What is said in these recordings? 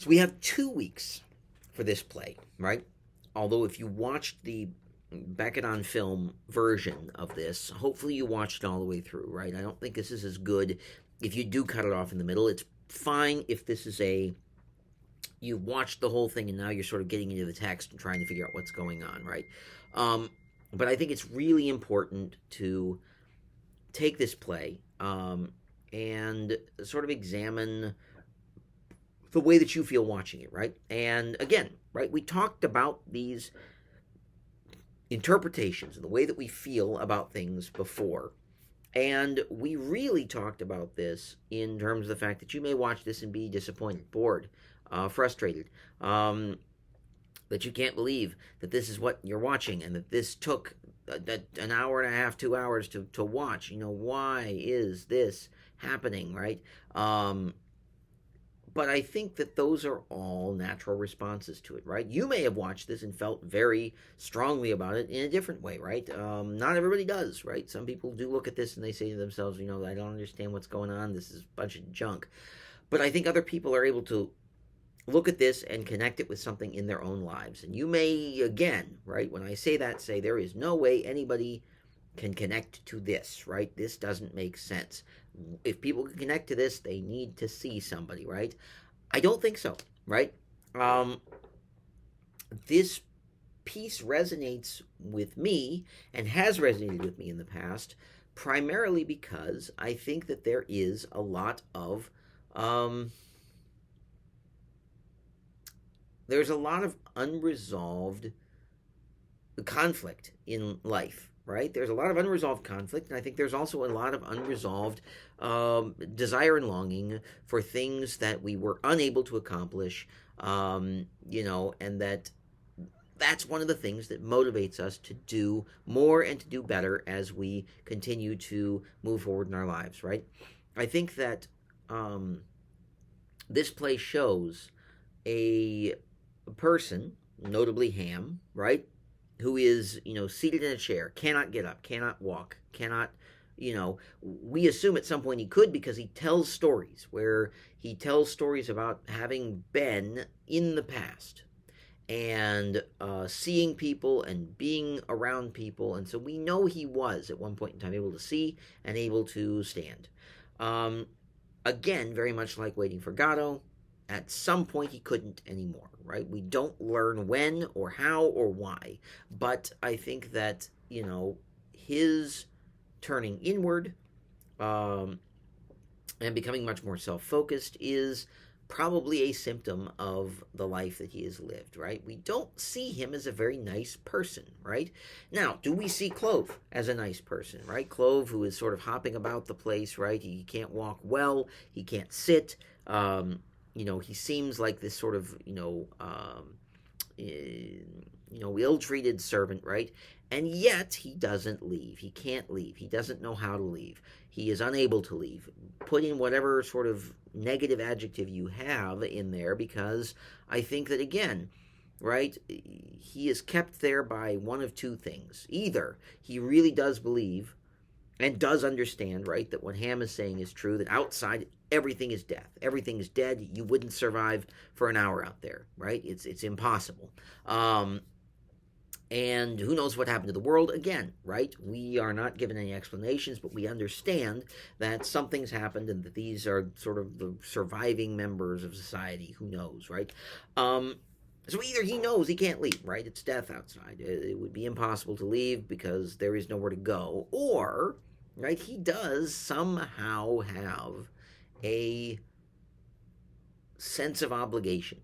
So we have 2 weeks for this play, right? Although if you watched the back it on film version of this, hopefully you watched it all the way through, right? I don't think this is as good if you do cut it off in the middle. It's fine if this is a you watched the whole thing and now you're sort of getting into the text and trying to figure out what's going on, right? But I think it's really important to take this play and sort of examine the way that you feel watching it, right? And again, right, we talked about these interpretations and the way that we feel about things before. And we really talked about this in terms of the fact that you may watch this and be disappointed, bored, frustrated, that you can't believe that this is what you're watching and that this took an hour and a half, 2 hours to watch. Why is this happening, right? But I think that those are all natural responses to it, right? You may have watched this and felt very strongly about it in a different way, right? Not everybody does, right? Some people do look at this and they say to themselves, I don't understand what's going on. This is a bunch of junk. But I think other people are able to look at this and connect it with something in their own lives. And you may, again, right, when I say that, say there is no way anybody can connect to this, right? This doesn't make sense. If people can connect to this, they need to see somebody, right? I don't think so, right? This piece resonates with me and has resonated with me in the past, primarily because I think that there is a lot of there's a lot of unresolved conflict in life, right? There's a lot of unresolved conflict, and I think there's also a lot of unresolved desire and longing for things that we were unable to accomplish, and that's one of the things that motivates us to do more and to do better as we continue to move forward in our lives, right? I think that this play shows a person, notably Ham, right, who is, seated in a chair, cannot get up, cannot walk, cannot, we assume at some point he could because he tells stories about having been in the past and seeing people and being around people. And so we know he was at one point in time able to see and able to stand. Again, very much like Waiting for Godot, at some point he couldn't anymore, right? We don't learn when or how or why, but I think that, his turning inward and becoming much more self-focused is probably a symptom of the life that he has lived, right? We don't see him as a very nice person, right? Now, do we see Clove as a nice person, right? Clove, who is sort of hopping about the place, right? He can't walk well, he can't sit, he seems like this sort of, ill-treated servant, right? And yet he doesn't leave. He can't leave. He doesn't know how to leave. He is unable to leave. Put in whatever sort of negative adjective you have in there, because I think that, again, right, he is kept there by one of two things. Either he really does believe and does understand, right, that what Ham is saying is true, that outside everything is death. Everything is dead. You wouldn't survive for an hour out there, right? It's impossible. And who knows what happened to the world again, right? We are not given any explanations, but we understand that something's happened and that these are sort of the surviving members of society. Who knows, right? So either he knows he can't leave, right? It's death outside. It would be impossible to leave because there is nowhere to go. Or, right, he does somehow have a sense of obligation,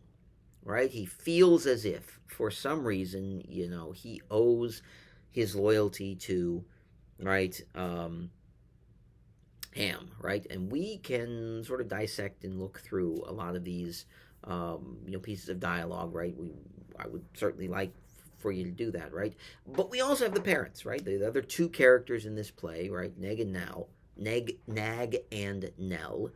right? He feels as if, for some reason, he owes his loyalty to, right, Ham, right? And we can sort of dissect and look through a lot of these, pieces of dialogue, right? I would certainly like for you to do that, right? But we also have the parents, right? The other two characters in this play, right? Nag and Nell,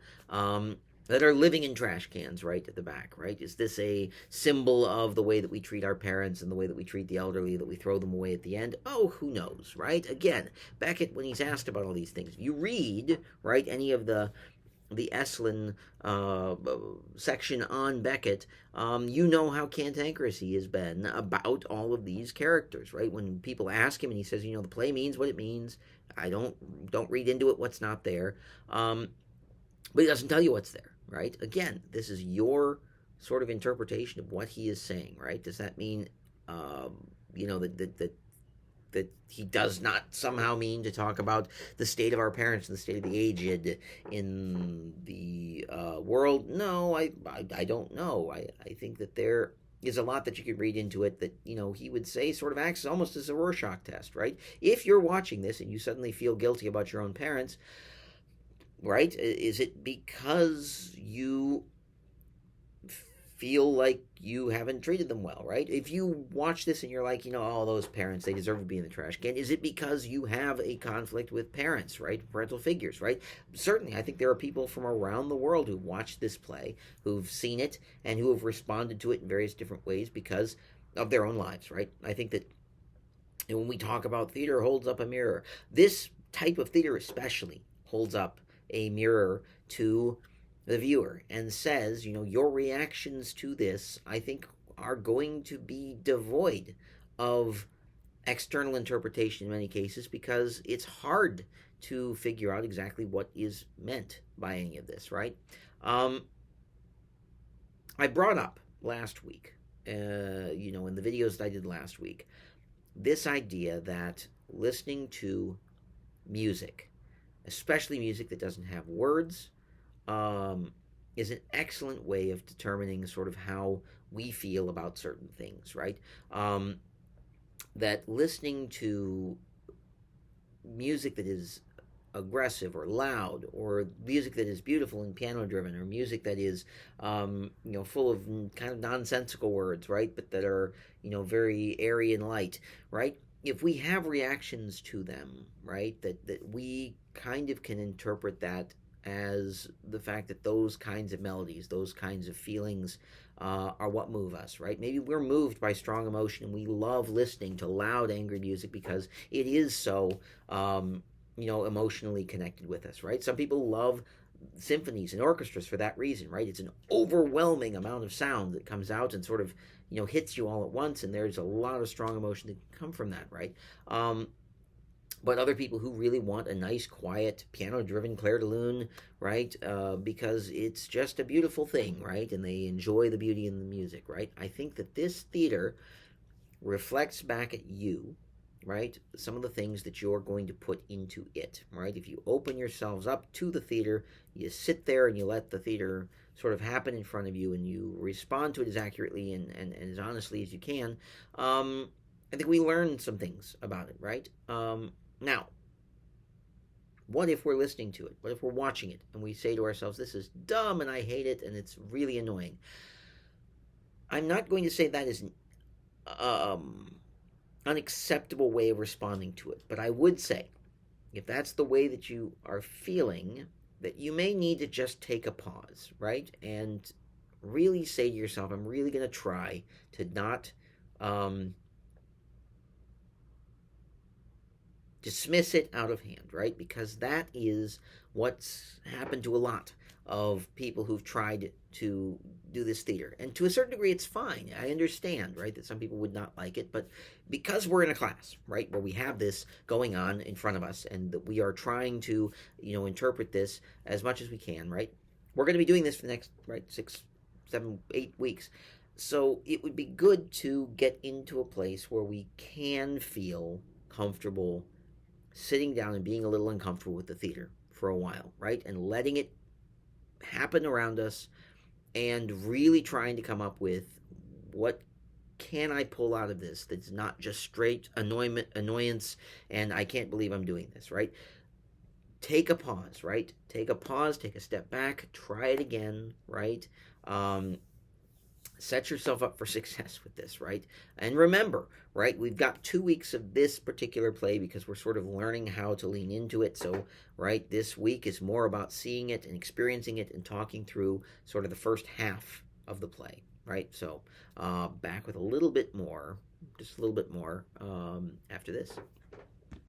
that are living in trash cans right at the back, right? Is this a symbol of the way that we treat our parents and the way that we treat the elderly, that we throw them away at the end? Oh, who knows, right? Again, back at when he's asked about all these things, you read, right, any of the the Esslin section on Beckett, you know how cantankerous he has been about all of these characters, right? When people ask him and he says, the play means what it means. I don't read into it what's not there. But he doesn't tell you what's there, right? Again, this is your sort of interpretation of what he is saying, right? Does that mean, that he does not somehow mean to talk about the state of our parents and the state of the aged in the world? No, I don't know. I think that there is a lot that you could read into it that, he would say sort of acts almost as a Rorschach test, right? If you're watching this and you suddenly feel guilty about your own parents, right? Is it because you feel like you haven't treated them well, right? If you watch this and you're like, all those parents, they deserve to be in the trash can, is it because you have a conflict with parents, right? Parental figures, right? Certainly, I think there are people from around the world who've watched this play, who've seen it, and who have responded to it in various different ways because of their own lives, right? I think that when we talk about theater holds up a mirror, this type of theater especially holds up a mirror to the viewer and says, your reactions to this, I think, are going to be devoid of external interpretation in many cases because it's hard to figure out exactly what is meant by any of this, right? I brought up last week, in the videos that I did last week, this idea that listening to music, especially music that doesn't have words, is an excellent way of determining sort of how we feel about certain things, right? That listening to music that is aggressive or loud, or music that is beautiful and piano driven, or music that is full of kind of nonsensical words, right, but that are very airy and light, right? If we have reactions to them, right, that we kind of can interpret that as the fact that those kinds of melodies, those kinds of feelings are what move us, right? Maybe we're moved by strong emotion and we love listening to loud, angry music because it is so emotionally connected with us, right? Some people love symphonies and orchestras for that reason, right? It's an overwhelming amount of sound that comes out and sort of, hits you all at once, and there's a lot of strong emotion that can come from that, right? But other people who really want a nice, quiet, piano-driven Clair de Lune, right? Because it's just a beautiful thing, right? And they enjoy the beauty in the music, right? I think that this theater reflects back at you, right, some of the things that you're going to put into it, right? If you open yourselves up to the theater, you sit there and you let the theater sort of happen in front of you and you respond to it as accurately and as honestly as you can, I think we learn some things about it, right? Now, what if we're listening to it? What if we're watching it and we say to ourselves, this is dumb and I hate it and it's really annoying? I'm not going to say that is unacceptable way of responding to it, but I would say, if that's the way that you are feeling, that you may need to just take a pause, right? And really say to yourself, I'm really going to try to not dismiss it out of hand, right? Because that is what's happened to a lot of people who've tried to do this theater. And to a certain degree, it's fine. I understand, right, that some people would not like it. But because we're in a class, right, where we have this going on in front of us and that we are trying to, interpret this as much as we can, right, we're going to be doing this for the next, right, 6, 7, 8 weeks. So it would be good to get into a place where we can feel comfortable sitting down and being a little uncomfortable with the theater for a while, right? And letting it happen around us and really trying to come up with what can I pull out of this that's not just straight annoyance and I can't believe I'm doing this, right? Take a pause, right? Take a pause, take a step back, try it again, right? Set yourself up for success with this, right? And remember, right, we've got 2 weeks of this particular play because we're sort of learning how to lean into it. So, right, this week is more about seeing it and experiencing it and talking through sort of the first half of the play, right? So, back with a little bit more, just a little bit more after this.